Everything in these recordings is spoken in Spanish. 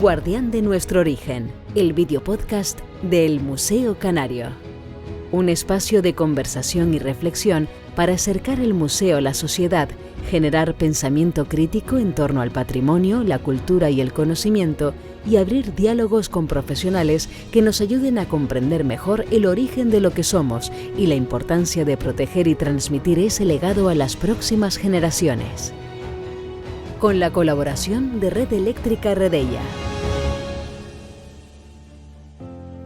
Guardián de nuestro origen, el videopodcast del Museo Canario. Un espacio de conversación y reflexión para acercar el museo a la sociedad, generar pensamiento crítico en torno al patrimonio, la cultura y el conocimiento, y abrir diálogos con profesionales que nos ayuden a comprender mejor el origen de lo que somos y la importancia de proteger y transmitir ese legado a las próximas generaciones. Con la colaboración de Red Eléctrica Redella.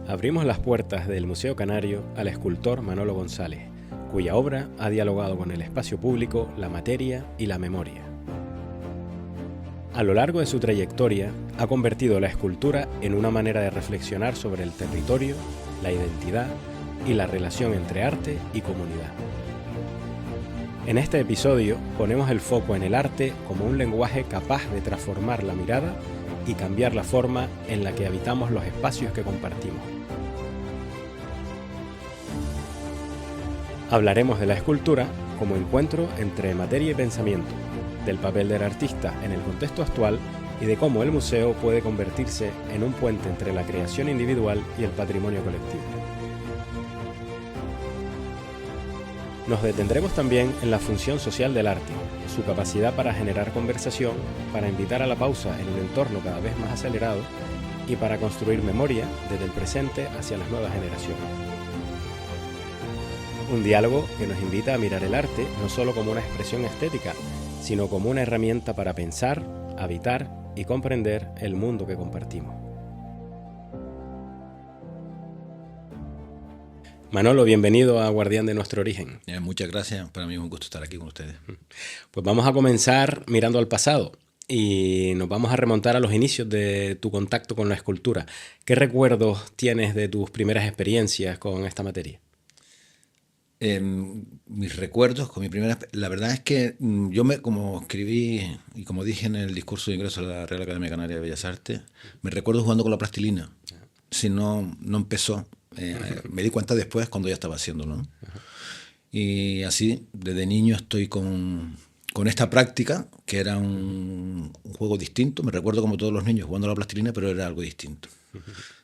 Abrimos las puertas del Museo Canario al escultor Manolo González, cuya obra ha dialogado con el espacio público, la materia y la memoria. A lo largo de su trayectoria, ha convertido la escultura en una manera de reflexionar sobre el territorio, la identidad y la relación entre arte y comunidad. En este episodio ponemos el foco en el arte como un lenguaje capaz de transformar la mirada y cambiar la forma en la que habitamos los espacios que compartimos. Hablaremos de la escultura como encuentro entre materia y pensamiento, del papel del artista en el contexto actual y de cómo el museo puede convertirse en un puente entre la creación individual y el patrimonio colectivo. Nos detendremos también en la función social del arte, su capacidad para generar conversación, para invitar a la pausa en un entorno cada vez más acelerado y para construir memoria desde el presente hacia las nuevas generaciones. Un diálogo que nos invita a mirar el arte no solo como una expresión estética, sino como una herramienta para pensar, habitar y comprender el mundo que compartimos. Manolo, bienvenido a Guardián de nuestro origen. Muchas gracias, para mí es un gusto estar aquí con ustedes. Pues vamos a comenzar mirando al pasado y nos vamos a remontar a los inicios de tu contacto con la escultura. ¿Qué recuerdos tienes de tus primeras experiencias con esta materia? Mis recuerdos con mi primera... La verdad es que como escribí y como dije en el discurso de ingreso a la Real Academia Canaria de Bellas Artes, me recuerdo jugando con la plastilina. Si no empezó, me di cuenta después cuando ya estaba haciéndolo, ¿no? Y así, desde niño estoy con esta práctica, que era un juego distinto. Me recuerdo como todos los niños jugando a la plastilina, pero era algo distinto.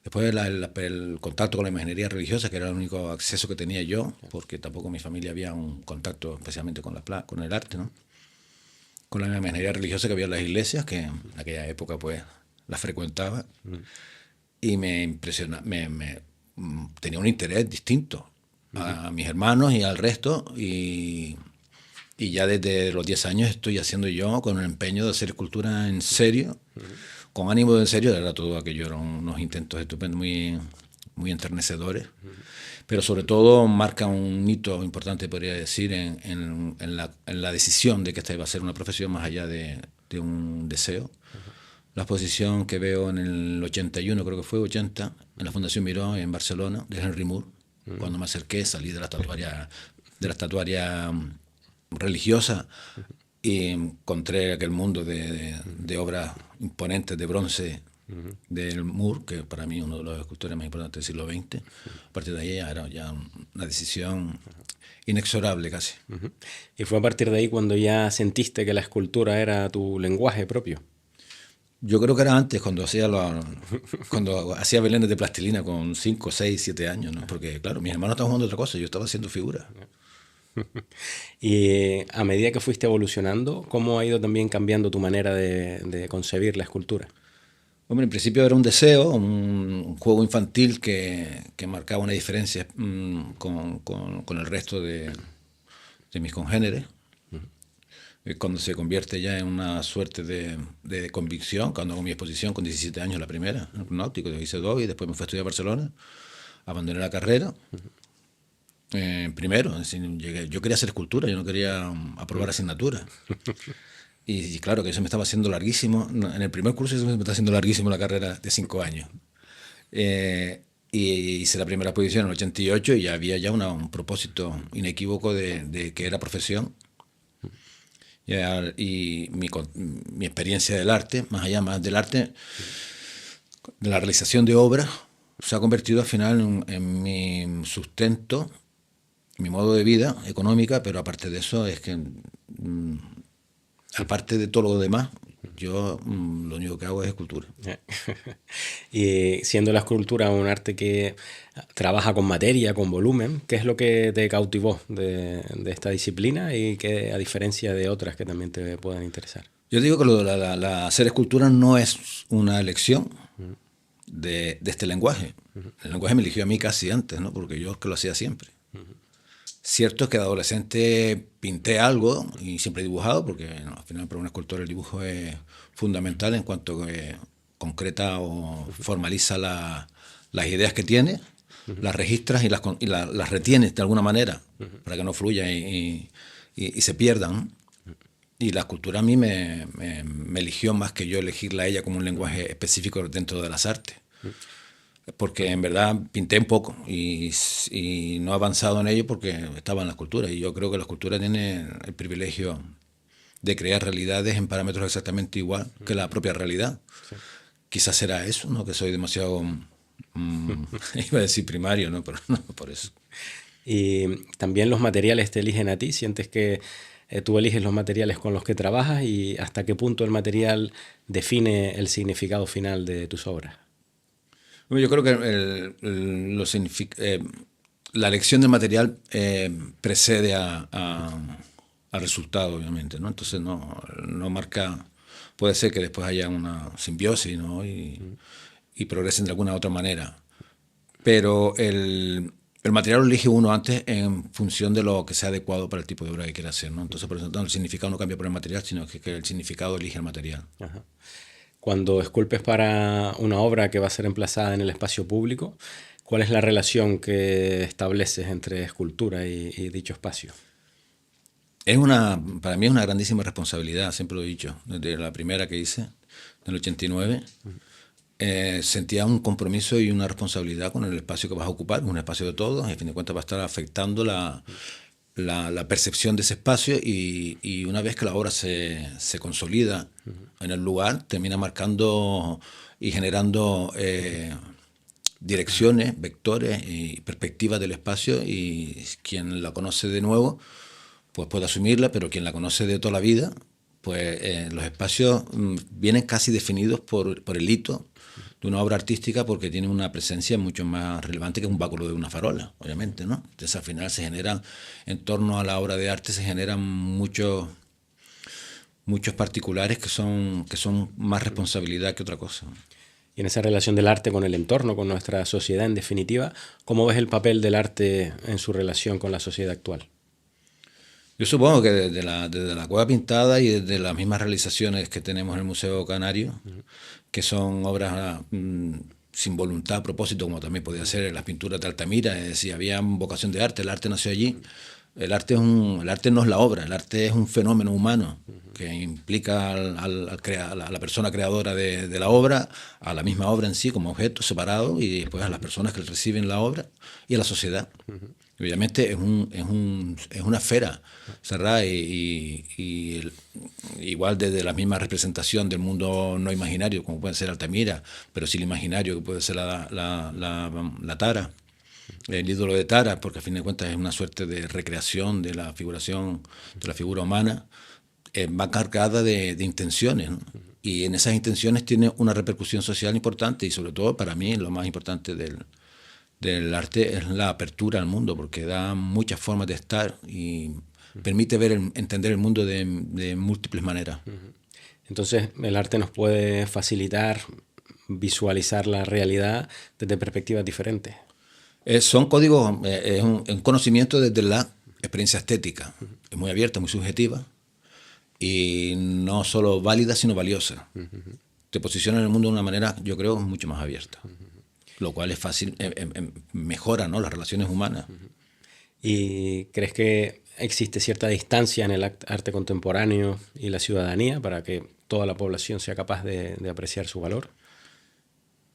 Después el contacto con la imaginería religiosa, que era el único acceso que tenía yo, porque tampoco en mi familia había un contacto especialmente con el arte, ¿no? Con la imaginería religiosa que había en las iglesias, que en aquella época pues las frecuentaba, y me impresiona, tenía un interés distinto a mis hermanos y al resto, y ya desde los 10 años estoy haciendo yo con el empeño de hacer escultura en serio, con ánimo de en serio. Era todo aquello, eran unos intentos estupendos, muy enternecedores, pero sobre todo marca un hito importante, podría decir, en la decisión de que esta iba a ser una profesión más allá de un deseo. La exposición que veo en el 81, creo que fue 80, en la Fundación Miró en Barcelona, de Henry Moore, cuando me acerqué, salí de la estatuaria religiosa y encontré aquel mundo de obras imponentes de bronce del Moore, que para mí es uno de los escultores más importantes del siglo XX. A partir de ahí era ya una decisión inexorable casi. ¿Y fue a partir de ahí cuando ya sentiste que la escultura era tu lenguaje propio? Yo creo que era antes, cuando hacía belenes de plastilina con 5, 6, 7 años, ¿no? Porque claro, mis hermanos estaban jugando otra cosa, yo estaba haciendo figuras. Y a medida que fuiste evolucionando, ¿cómo ha ido también cambiando tu manera de concebir la escultura? Hombre, en principio era un deseo, un juego infantil que marcaba una diferencia con el resto de mis congéneres. Cuando se convierte ya en una suerte de convicción, cuando hago mi exposición con 17 años, la primera, en el náutico, hice 2 y después me fui a estudiar a Barcelona, abandoné la carrera. Primero, es decir, yo quería hacer escultura, yo no quería aprobar asignaturas. Y claro, que eso me estaba haciendo larguísimo. En el primer curso eso me estaba haciendo larguísimo la carrera de 5 años. Y hice la primera exposición en el 88 y ya había ya un propósito inequívoco de que era profesión. Y mi experiencia del arte, más del arte, de la realización de obras, se ha convertido al final en mi sustento, mi modo de vida económica, pero aparte de eso es que, aparte de todo lo demás, Yo lo único que hago es escultura. Y siendo la escultura un arte que trabaja con materia, con volumen, ¿qué es lo que te cautivó de esta disciplina y que a diferencia de otras que también te puedan interesar? Yo digo que hacer escultura no es una elección de este lenguaje. El lenguaje me eligió a mí casi antes, ¿no? Porque yo es que lo hacía siempre. Cierto es que de adolescente pinté algo y siempre he dibujado, porque al final para un escultor el dibujo es fundamental en cuanto que concreta o formaliza las ideas que tiene, las registras y las retienes de alguna manera para que no fluyan y se pierdan, ¿no? Y la escultura a mí me eligió más que yo elegirla a ella como un lenguaje específico dentro de las artes. Porque en verdad pinté un poco y no he avanzado en ello porque estaba en la escultura. Y yo creo que la escultura tiene el privilegio de crear realidades en parámetros exactamente igual que la propia realidad. Sí. Quizás será eso, ¿no? Que soy demasiado, iba a decir primario, ¿no? Pero no por eso. Y también los materiales te eligen a ti. ¿Sientes que tú eliges los materiales con los que trabajas y hasta qué punto el material define el significado final de tus obras? Yo creo que la elección del material precede al resultado, obviamente, ¿no? Entonces no marca, puede ser que después haya una simbiosis, ¿no? Y progresen de alguna otra manera. Pero el material lo elige uno antes en función de lo que sea adecuado para el tipo de obra que quiera hacer, ¿no? Entonces, por eso el significado no cambia por el material, sino que el significado elige el material. Ajá. Cuando esculpes para una obra que va a ser emplazada en el espacio público, ¿cuál es la relación que estableces entre escultura y dicho espacio? Para mí es una grandísima responsabilidad, siempre lo he dicho, desde la primera que hice, en el 89, sentía un compromiso y una responsabilidad con el espacio que vas a ocupar, un espacio de todos, y a fin de cuentas va a estar afectando la percepción de ese espacio y una vez que la obra se consolida en el lugar, termina marcando y generando direcciones, vectores y perspectivas del espacio, y quien la conoce de nuevo pues puede asumirla, pero quien la conoce de toda la vida, pues los espacios vienen casi definidos por el hito de una obra artística, porque tiene una presencia mucho más relevante que un báculo de una farola, obviamente, ¿no? Entonces al final se generan, en torno a la obra de arte se generan muchos particulares que son más responsabilidad que otra cosa. Y en esa relación del arte con el entorno, con nuestra sociedad en definitiva, ¿cómo ves el papel del arte en su relación con la sociedad actual? Yo supongo que desde la Cueva Pintada y desde las mismas realizaciones que tenemos en el Museo Canario, que son obras sin voluntad, a propósito, como también podía ser en las pinturas de Altamira, es decir, había vocación de arte, el arte nació allí. El arte no es la obra, el arte es un fenómeno humano que implica a la persona creadora de la obra, a la misma obra en sí como objeto separado, y después a las personas que reciben la obra y a la sociedad. Obviamente es una esfera cerrada y igual desde la misma representación del mundo no imaginario, como puede ser Altamira, pero sí el imaginario, que puede ser la Tara, el ídolo de Tara, porque a fin de cuentas es una suerte de recreación de la figuración, de la figura humana, va cargada de intenciones, ¿no? Y en esas intenciones tiene una repercusión social importante, y sobre todo para mí lo más importante del arte es la apertura al mundo, porque da muchas formas de estar y permite entender el mundo de múltiples maneras. Entonces el arte nos puede facilitar visualizar la realidad desde perspectivas diferentes. Son códigos, es un conocimiento desde la experiencia estética. Es muy abierta, muy subjetiva y no solo válida, sino valiosa. Te posiciona en el mundo de una manera, yo creo, mucho más abierta. Lo cual es fácil, mejora, ¿no?, las relaciones humanas. ¿Y crees que existe cierta distancia en el arte contemporáneo y la ciudadanía para que toda la población sea capaz de apreciar su valor?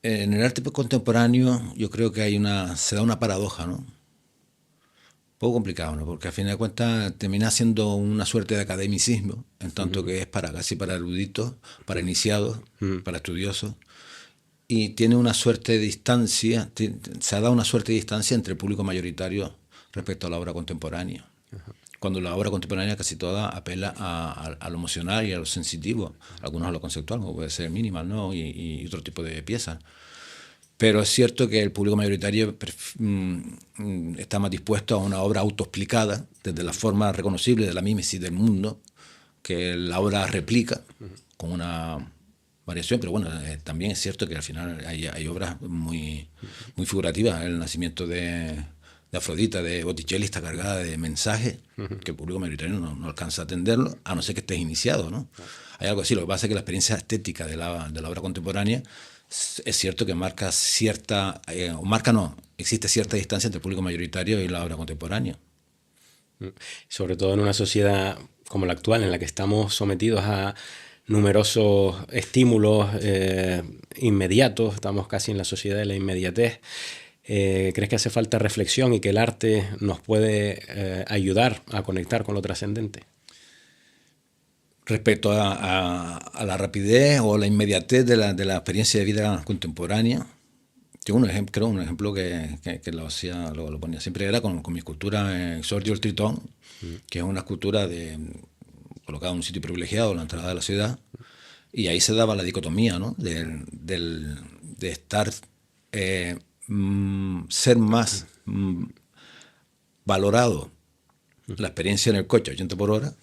En el arte contemporáneo yo creo que se da una paradoja, ¿no? Un poco complicado, ¿no? Porque al fin de cuentas termina siendo una suerte de academicismo, en tanto que es casi para eruditos, para iniciados, para estudiosos. Y tiene una suerte de distancia, se ha dado una suerte de distancia entre el público mayoritario respecto a la obra contemporánea. cuando la obra contemporánea casi toda apela a lo emocional y a lo sensitivo, algunos a lo conceptual, como puede ser Minimal, ¿no? y otro tipo de piezas. Pero es cierto que el público mayoritario está más dispuesto a una obra autoexplicada, desde la forma reconocible de la mímesis del mundo, que la obra replica con una variación, pero bueno, también es cierto que al final hay obras muy figurativas. El nacimiento de Afrodita, de Botticelli, está cargada de mensajes que el público mayoritario no alcanza a atenderlo, a no ser que estés iniciado, ¿no? Hay algo así. Lo que pasa es que la experiencia estética de la obra contemporánea es cierto que marca existe cierta distancia entre el público mayoritario y la obra contemporánea. Sobre todo en una sociedad como la actual, en la que estamos sometidos a numerosos estímulos inmediatos, estamos casi en la sociedad de la inmediatez. ¿Crees que hace falta reflexión y que el arte nos puede ayudar a conectar con lo trascendente? Respecto a la rapidez o la inmediatez de la experiencia de vida contemporánea, tengo un ejemplo que lo ponía siempre, era con mi escultura Sorgio el Tritón, que es una escultura colocada en un sitio privilegiado, en la entrada de la ciudad, y ahí se daba la dicotomía, ¿no? de estar, ser más valorado la experiencia en el coche a 80 por hora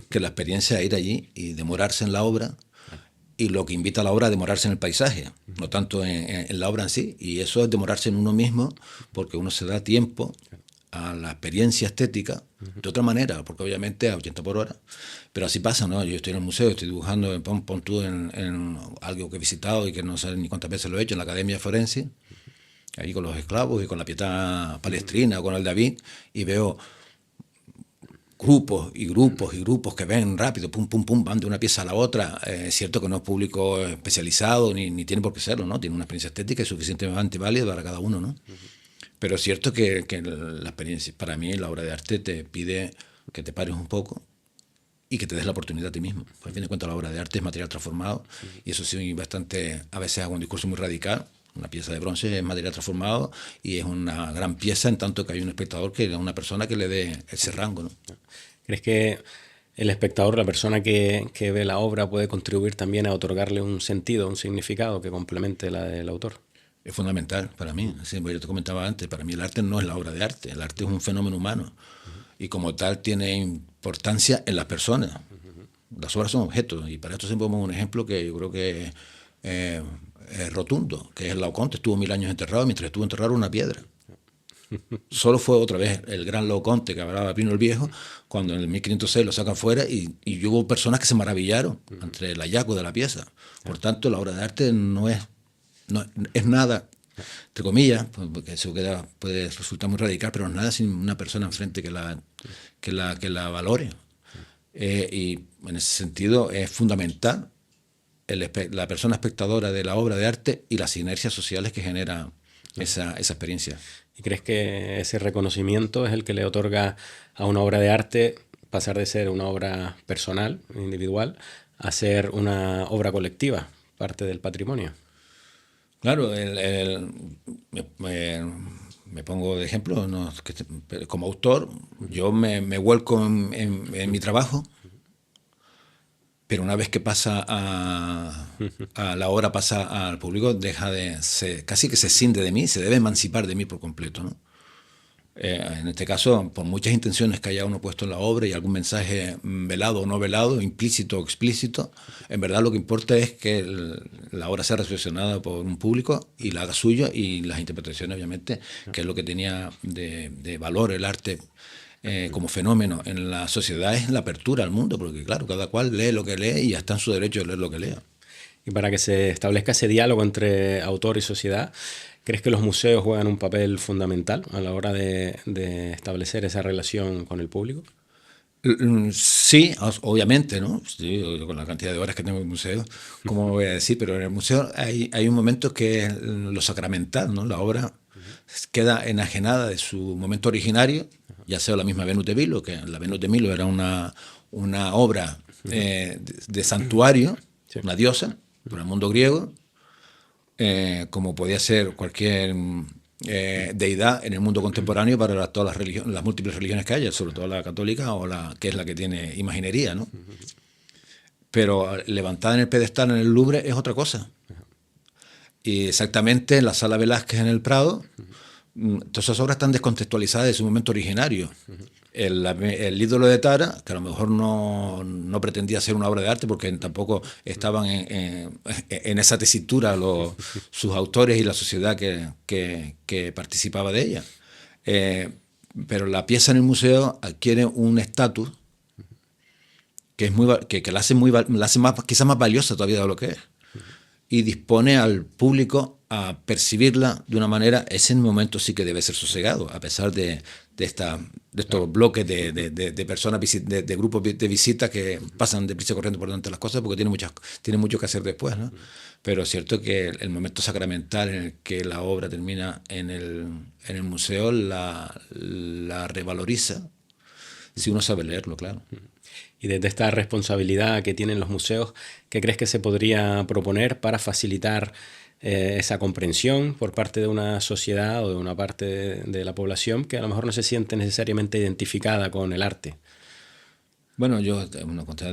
que la experiencia de ir allí y demorarse en la obra, y lo que invita a la obra a demorarse en el paisaje, no tanto en la obra en sí. Y eso es demorarse en uno mismo, porque uno se da tiempo a la experiencia estética de otra manera, porque obviamente a 80 por hora, pero así pasa, ¿no? Yo estoy en el museo, estoy dibujando, pon tú en algo que he visitado y que no sé ni cuántas veces lo he hecho, en la Academia Forense, ahí con los esclavos y con la Pietà Palestrina o con el David, y veo grupos y grupos que ven rápido, pum, pum, pum, van de una pieza a la otra. Es cierto que no es público especializado, ni tiene por qué serlo, ¿no? Tiene una experiencia estética y suficientemente válida para cada uno, ¿no? Pero es cierto que la experiencia, para mí, la obra de arte te pide que te pares un poco y que te des la oportunidad a ti mismo. Por fin de cuentas, la obra de arte es material transformado, y eso sí, bastante, a veces hago un discurso muy radical. Una pieza de bronce es material transformado y es una gran pieza, en tanto que hay un espectador, que es una persona que le dé ese rango, ¿no? ¿Crees que el espectador, la persona que ve la obra, puede contribuir también a otorgarle un sentido, un significado que complemente la del autor? Es fundamental para mí. Sí, yo te comentaba antes, para mí el arte no es la obra de arte, el arte es un fenómeno humano, y como tal tiene importancia en las personas. Las obras son objetos, y para esto siempre pongo un ejemplo que yo creo que es rotundo, que es el Laocoonte. Estuvo 1000 años enterrado, mientras estuvo enterrado en una piedra. Solo fue otra vez el gran Laocoonte que hablaba Pino el Viejo, cuando en el 1506 lo sacan fuera, y hubo personas que se maravillaron ante el hallazgo de la pieza. Por tanto, la obra de arte no es nada, entre comillas, porque eso puede resultar muy radical, pero no es nada sin una persona enfrente que la valore. Y en ese sentido es fundamental la persona espectadora de la obra de arte y las sinergias sociales que genera esa experiencia. ¿Y crees que ese reconocimiento es el que le otorga a una obra de arte pasar de ser una obra personal, individual, a ser una obra colectiva, parte del patrimonio? Claro, me pongo de ejemplo, ¿no? Como autor, yo me vuelco en mi trabajo, pero una vez que pasa a la obra, pasa al público, casi que se escinde de mí, se debe emancipar de mí por completo, ¿no? En este caso, por muchas intenciones que haya uno puesto en la obra y algún mensaje velado o no velado, implícito o explícito, en verdad lo que importa es que la obra sea recepcionada por un público y la haga suya, y las interpretaciones, obviamente, que es lo que tenía de valor el arte como fenómeno en la sociedad, es la apertura al mundo, porque claro, cada cual lee lo que lee y ya está en su derecho de leer lo que lea. Y para que se establezca ese diálogo entre autor y sociedad, ¿crees que los museos juegan un papel fundamental a la hora de establecer esa relación con el público? Sí, obviamente, ¿no? Sí, con la cantidad de horas que tengo en el museo, ¿cómo voy a decir? Pero en el museo hay un momento que es lo sacramental, ¿no? La obra queda enajenada de su momento originario, ya sea la misma Venus de Milo, que la Venus de Milo era una obra de santuario, una diosa, por el mundo griego, como podía ser cualquier deidad en el mundo contemporáneo para todas las religiones, las múltiples religiones que haya, sobre todo la católica o la que es la que tiene imaginería, ¿no? Pero levantada en el pedestal en el Louvre es otra cosa. Y exactamente en la Sala Velázquez en el Prado, todas esas obras están descontextualizadas de su momento originario. El ídolo de Tara, que a lo mejor no pretendía ser una obra de arte porque tampoco estaban en esa tesitura sus autores y la sociedad que participaba de ella. Pero la pieza en el museo adquiere un estatus que la hace quizás más valiosa todavía de lo que es. Y dispone al público a percibirla de una manera, ese momento sí que debe ser sosegado, a pesar de estos bloques de personas, de grupos de visitas que pasan deprisa corriendo por delante de las cosas porque tienen mucho que hacer después, ¿no? Pero es cierto que el momento sacramental en el que la obra termina en el museo la revaloriza, si uno sabe leerlo, claro. Y desde esta responsabilidad que tienen los museos, ¿qué crees que se podría proponer para facilitar esa comprensión por parte de una sociedad o de una parte de la población que a lo mejor no se siente necesariamente identificada con el arte? Bueno, yo no conté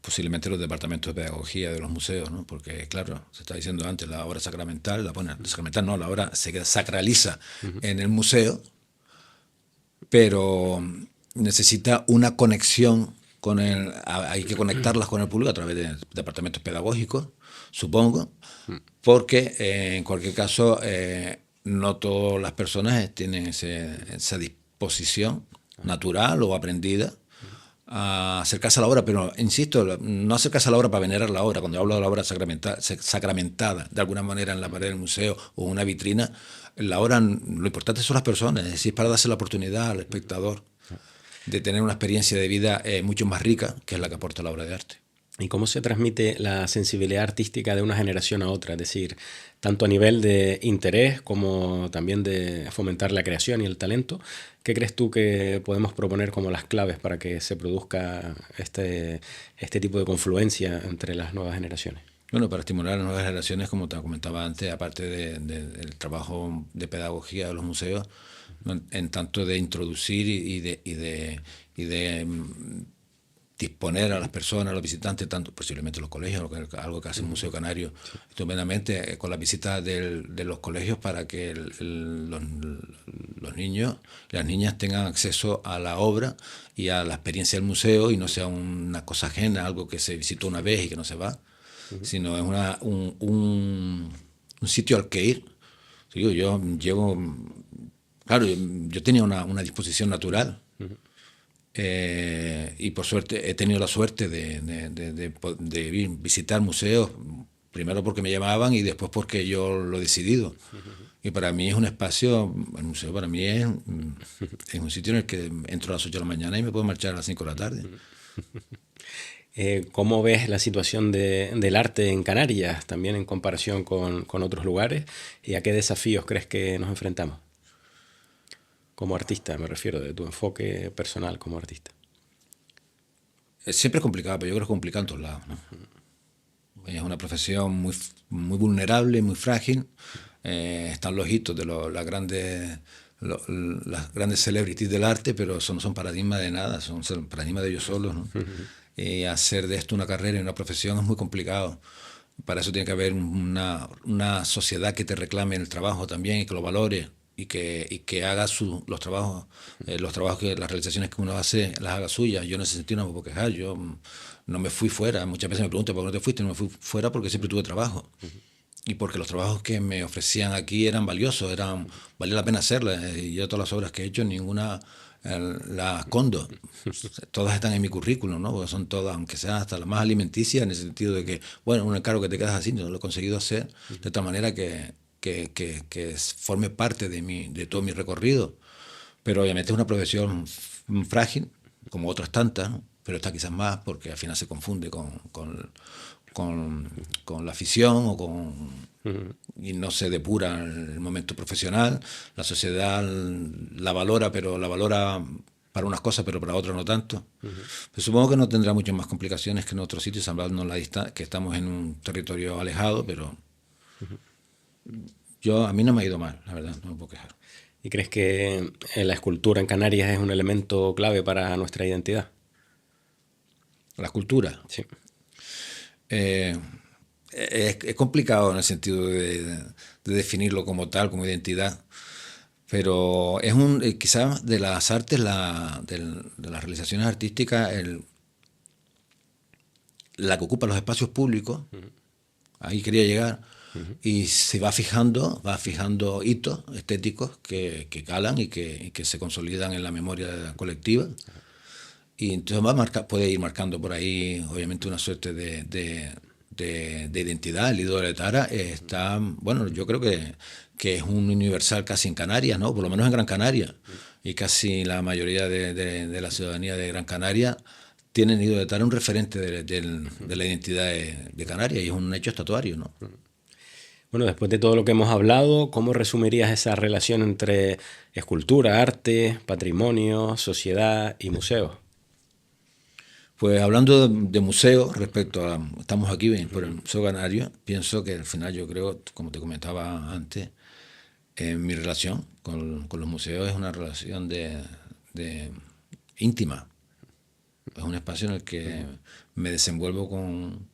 posiblemente los departamentos de pedagogía de los museos, ¿no? Porque, claro, se está diciendo antes, la obra sacramental, la obra se sacraliza en el museo, pero necesita una conexión hay que conectarlas con el público a través de departamentos pedagógicos, supongo, porque en cualquier caso no todas las personas tienen esa disposición natural o aprendida a acercarse a la obra, pero insisto, no acercarse a la obra para venerar la obra. Cuando hablo de la obra sacramentada de alguna manera en la pared del museo o una vitrina, la obra, lo importante son las personas, es decir, para darse la oportunidad al espectador de tener una experiencia de vida mucho más rica, que es la que aporta la obra de arte. ¿Y cómo se transmite la sensibilidad artística de una generación a otra? Es decir, tanto a nivel de interés como también de fomentar la creación y el talento. ¿Qué crees tú que podemos proponer como las claves para que se produzca este tipo de confluencia entre las nuevas generaciones? Bueno, para estimular a las nuevas generaciones, como te comentaba antes, aparte del trabajo de pedagogía de los museos, en tanto de introducir y de disponer a las personas, a los visitantes, tanto posiblemente los colegios, algo que hace el Museo Canario estupendamente, con las visitas de los colegios para que los niños y las niñas tengan acceso a la obra y a la experiencia del museo y no sea una cosa ajena, algo que se visitó una vez y que no se va, sino es un sitio al que ir. Digo, yo llevo... Claro, yo tenía una disposición natural y por suerte he tenido la suerte de visitar museos, primero porque me llamaban y después porque yo lo he decidido. Y para mí es un espacio, el museo para mí es un sitio en el que entro a las 8 de la mañana y me puedo marchar a las 5 de la tarde. ¿Cómo ves la situación del arte en Canarias, también en comparación con otros lugares? ¿Y a qué desafíos crees que nos enfrentamos? Como artista, me refiero, de tu enfoque personal como artista. Siempre es complicado, pero yo creo que es complicado en todos lados, ¿no? Es una profesión muy vulnerable, muy frágil. Están los hitos de las grandes celebrities del arte, pero no son paradigmas de nada, son paradigmas de ellos solos, ¿no? Y hacer de esto una carrera y una profesión es muy complicado. Para eso tiene que haber una sociedad que te reclame el trabajo también y que lo valore. Y que haga los trabajos las realizaciones que uno hace, las haga suyas. Yo en ese sentido no me puedo quejar, yo no me fui fuera. Muchas veces me preguntan por qué no te fuiste. No me fui fuera porque siempre tuve trabajo. Y porque los trabajos que me ofrecían aquí eran valiosos, valía la pena hacerlas. Y yo todas las obras que he hecho, ninguna la escondo. Todas están en mi currículum, ¿no? Porque son todas, aunque sean hasta las más alimenticias, en el sentido de que, bueno, un encargo que te quedas así, no lo he conseguido hacer de tal manera que forme parte de todo mi recorrido. Pero obviamente es una profesión frágil, como otras tantas, ¿no? Pero esta quizás más porque al final se confunde con la afición y no se depura el momento profesional. La sociedad la valora, pero la valora para unas cosas, pero para otras no tanto. Pero supongo que no tendrá muchas más complicaciones que en otros sitios, salvando que estamos en un territorio alejado, pero... a mí no me ha ido mal, la verdad, no me puedo quejar. ¿Y crees que la escultura en Canarias es un elemento clave para nuestra identidad? La escultura. Sí. Es complicado en el sentido de definirlo como tal, como identidad, pero es quizás de las artes, de las realizaciones artísticas, la que ocupa los espacios públicos, ahí quería llegar, y se va fijando hitos estéticos que calan y que se consolidan en la memoria colectiva. Y entonces puede ir marcando por ahí, obviamente, una suerte de identidad. El Lido de Tara está, bueno, yo creo que es un universal casi en Canarias, ¿no? Por lo menos en Gran Canaria. Y casi la mayoría de la ciudadanía de Gran Canaria tienen Lido de Tara un referente de la identidad de Canarias, y es un hecho estatuario, ¿no? Bueno, después de todo lo que hemos hablado, ¿cómo resumirías esa relación entre escultura, arte, patrimonio, sociedad y museos? Pues hablando de museos, estamos aquí por el Museo Canario, pienso que al final yo creo, como te comentaba antes, mi relación con los museos es una relación de íntima. Es un espacio en el que me desenvuelvo con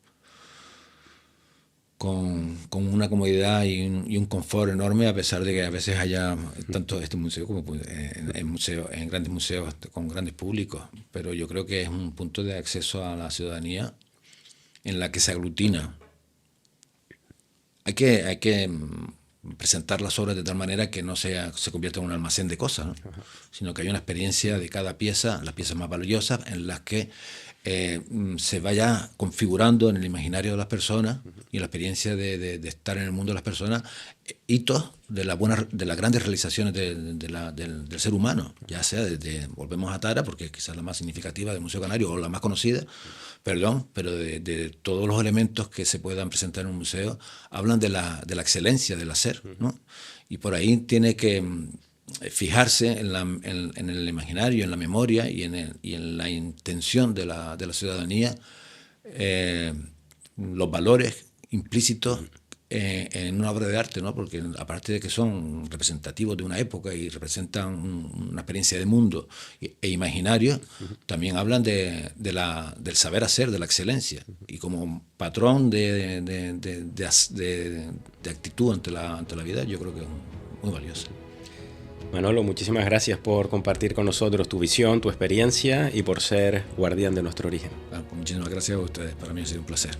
una comodidad y un confort enorme, a pesar de que a veces haya tanto este museo como en grandes museos con grandes públicos. Pero yo creo que es un punto de acceso a la ciudadanía en la que se aglutina. Hay que presentar las obras de tal manera que no se convierta en un almacén de cosas, ¿no? Sino que haya una experiencia de cada pieza, las piezas más valiosas, en las que se vaya configurando en el imaginario de las personas y en la experiencia de estar en el mundo de las personas hitos de las grandes realizaciones del ser humano, ya sea volvemos a Tara, porque es quizás la más significativa del Museo Canario, o la más conocida, pero de todos los elementos que se puedan presentar en un museo, hablan de la excelencia del hacer, ¿no? Y por ahí tiene que fijarse en el imaginario, en la memoria y en la intención de la ciudadanía, los valores implícitos en una obra de arte, ¿no? Porque aparte de que son representativos de una época y representan una experiencia de mundo e imaginario, también hablan del saber hacer, de la excelencia, y como patrón de actitud ante la vida, yo creo que es muy valioso. Manolo, muchísimas gracias por compartir con nosotros tu visión, tu experiencia y por ser guardián de nuestro origen. Muchísimas gracias a ustedes, para mí ha sido un placer.